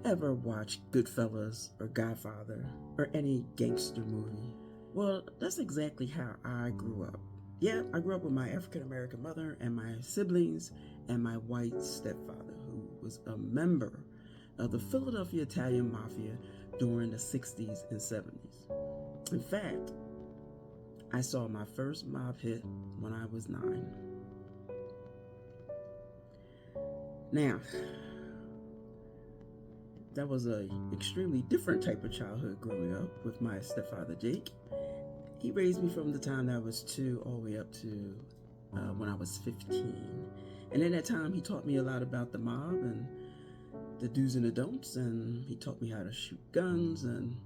ever watched Goodfellas or Godfather or any gangster movie? Well, that's exactly how I grew up. Yeah, I grew up with my African American mother and my siblings and my white stepfather, who was a member of the Philadelphia Italian Mafia during the 60s and 70s. In fact, I saw my first mob hit when I was 9. Now, that was an extremely different type of childhood growing up with my stepfather, Jake. He raised me from the time that I was 2 all the way up to when I was 15. And in that time, he taught me a lot about the mob and the do's and the don'ts, and he taught me how to shoot guns, and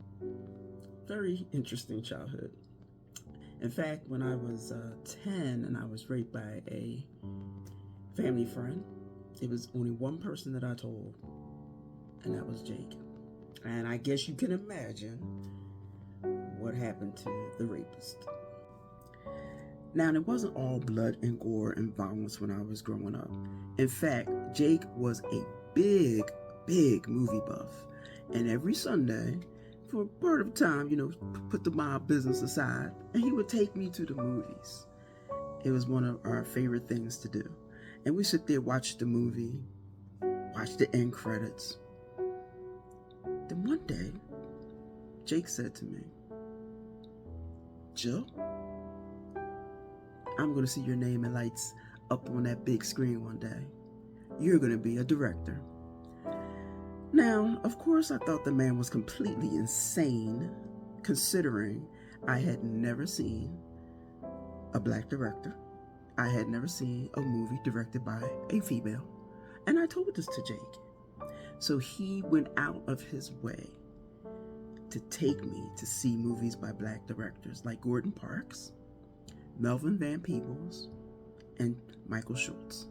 very interesting childhood. In fact, when I was 10 and I was raped by a family friend, it was only one person that I told, and that was Jake. And I guess you can imagine what happened to the rapist. Now, it wasn't all blood and gore and violence when I was growing up. In fact, Jake was a big movie buff. And every Sunday, for a part of time, put the mob business aside, and he would take me to the movies. It was one of our favorite things to do. And we sit there, watch the movie, watch the end credits. Then one day, Jake said to me, "Jill, I'm going to see your name and lights up on that big screen one day. You're going to be a director." Now, of course, I thought the man was completely insane, considering I had never seen a black director. I had never seen a movie directed by a female. And I told this to Jake. So he went out of his way to take me to see movies by black directors like Gordon Parks, Melvin Van Peebles, and Michael Schultz.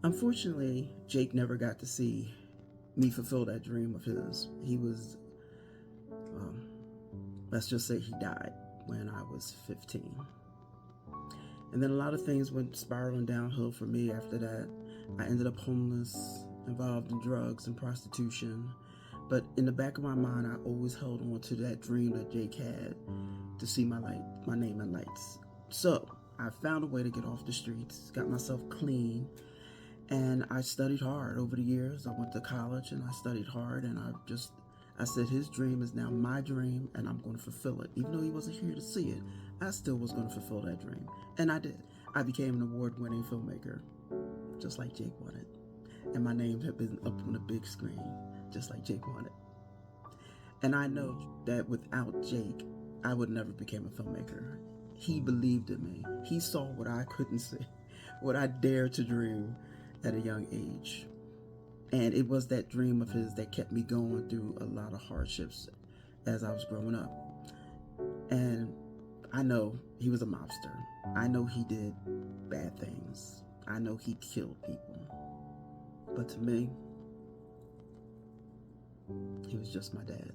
Unfortunately, Jake never got to see me fulfill that dream of his. He was, let's just say he died when I was 15. And then a lot of things went spiraling downhill for me after that. I ended up homeless, involved in drugs and prostitution. But in the back of my mind, I always held on to that dream that Jake had to see my name in lights. So I found a way to get off the streets, got myself clean, and I studied hard over the years. I went to college and I studied hard, and I said his dream is now my dream, and I'm going to fulfill it. Even though he wasn't here to see it, I still was going to fulfill that dream. And I did. I became an award-winning filmmaker, just like Jake wanted. And my name had been up on the big screen, just like Jake wanted. And I know that without Jake, I would never become a filmmaker. He believed in me. He saw what I couldn't see, what I dared to dream at a young age. And it was that dream of his that kept me going through a lot of hardships as I was growing up. And I know he was a mobster. I know he did bad things. I know he killed people. But to me, he was just my dad.